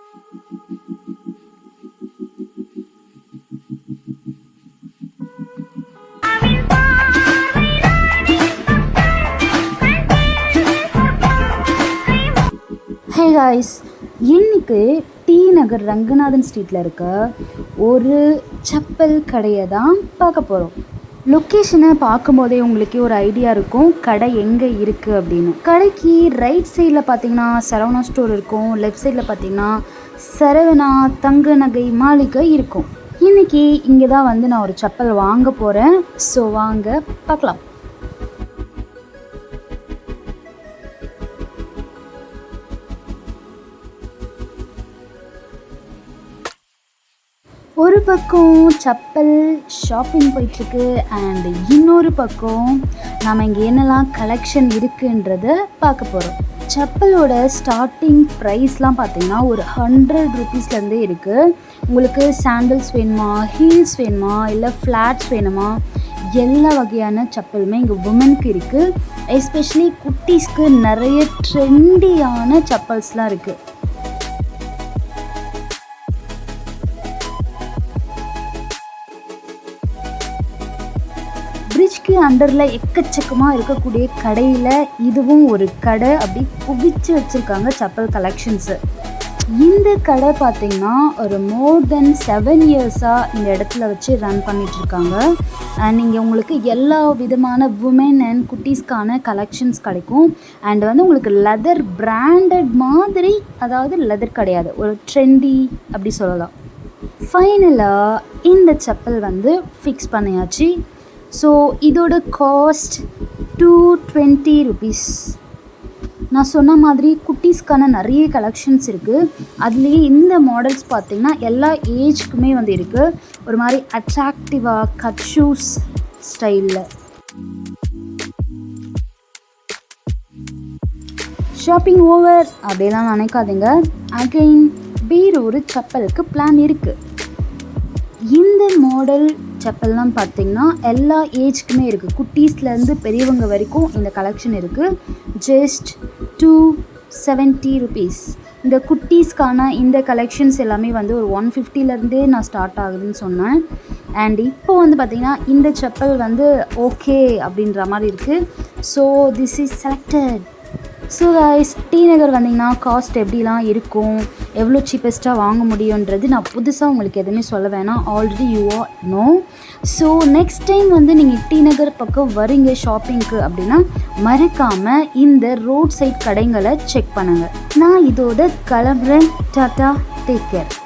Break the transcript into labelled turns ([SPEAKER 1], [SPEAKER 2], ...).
[SPEAKER 1] Hey guys, இன்னைக்கு D நகர் ரங்கநாதன் ஸ்ட்ரீட்டில் இருக்க ஒரு செப்பல் கடையை தான் பார்க்க போகிறோம். லொக்கேஷனை பார்க்கும்போதே உங்களுக்கே ஒரு ஐடியா இருக்கும் கடை எங்கே இருக்குது அப்படின்னு. கடைக்கு ரைட் சைடில் பார்த்தீங்கன்னா சரவணா ஸ்டோர் இருக்கும், லெஃப்ட் சைடில் பார்த்தீங்கன்னா சரவணா தங்க நகை மாளிகை இருக்கும். இன்றைக்கி இங்கே தான் வந்து நான் ஒரு செப்பல் வாங்க போகிறேன். ஸோ வாங்க பார்க்கலாம். ஒரு பக்கம் செப்பல் ஷாப்பிங் போயிட்டுருக்கு அண்ட் இன்னொரு பக்கம் நம்ம இங்கே என்னெல்லாம் கலெக்ஷன் இருக்குன்றதை பார்க்க போகிறோம். செப்பலோட ஸ்டார்டிங் ப்ரைஸ்லாம் பார்த்திங்கன்னா ஒரு 100 ருபீஸ்லேருந்தே இருக்குது. உங்களுக்கு சாண்டல்ஸ் வேணுமா, ஹீல்ஸ் வேணுமா, இல்லை ஃப்ளாட்ஸ் வேணுமா, எல்லா வகையான செப்பலுமே இங்கே உமனுக்கு இருக்குது. எஸ்பெஷலி குட்டீஸ்க்கு நிறைய ட்ரெண்டியான செப்பல்ஸ்லாம் இருக்குது. பிரிட்ஜ்க்கு அண்டரில் எக்கச்சக்கமாக இருக்கக்கூடிய கடையில் இதுவும் ஒரு கடை. அப்படி குவிச்சு வச்சுருக்காங்க செப்பல் கலெக்ஷன்ஸு. இந்த கடை பார்த்திங்கன்னா ஒரு மோர் தென் 7 இயர்ஸாக இந்த இடத்துல வச்சு ரன் பண்ணிகிட்ருக்காங்க. அண்ட் இங்கே உங்களுக்கு எல்லா விதமான உமன் அண்ட் குட்டீஸ்க்கான கலெக்ஷன்ஸ் கிடைக்கும். அண்ட் வந்து உங்களுக்கு லெதர் பிராண்டட் மாதிரி, அதாவது லெதர் கிடையாது, ஒரு ட்ரெண்டி அப்படி சொல்லலாம். ஃபைனலாக இந்த செப்பல் வந்து ஃபிக்ஸ் பண்ணியாச்சு. ஸோ இதோட காஸ்ட் 220 ருபீஸ். நான் சொன்ன மாதிரி குட்டீஸ்க்கான நிறைய கலெக்ஷன்ஸ் இருக்குது. அதுலேயே இந்த மாடல்ஸ் பார்த்திங்கன்னா எல்லா ஏஜ்க்குமே வந்து இருக்குது. ஒரு மாதிரி அட்ராக்டிவாக கட் ஷூஸ் ஸ்டைலில். ஷாப்பிங் ஓவர் அப்படியெல்லாம் நினைக்காதீங்க. அகைன் வேறு ஒரு செப்பலுக்கு பிளான் இருக்குது. இந்த மாடல் செப்பல்லாம் பார்த்திங்கன்னா எல்லா ஏஜ்க்குமே இருக்குது. குட்டீஸ்லேருந்து பெரியவங்க வரைக்கும் இந்த கலெக்ஷன் இருக்குது. Just 270 rupees. இந்த குட்டீஸ்க்கான இந்த கலெக்ஷன்ஸ் எல்லாமே வந்து ஒரு 150லேருந்தே நான் ஸ்டார்ட் ஆகுதுன்னு சொன்னேன். அண்ட் இப்போ வந்து பார்த்திங்கன்னா இந்த செப்பல் வந்து ஓகே அப்படின்ற மாதிரி இருக்குது. So this is selected. So guys, T Nagar வந்தீங்கன்னா காஸ்ட் எப்படிலாம் இருக்கும், எவ்வளோ சீப்பஸ்ட்டாக வாங்க முடியுன்றது நான் புதுசாக உங்களுக்கு எதுவுமே சொல்ல வேணாம். Already you are know. So next time வந்து நீங்கள் டி நகர் பக்கம் வரீங்க ஷாப்பிங்க்கு அப்படின்னா மறக்காமல் இந்த ரோட் சைட் கடைங்களை செக் பண்ணுங்கள். நான் இதோட கிளம்புறேன். Tata, take care.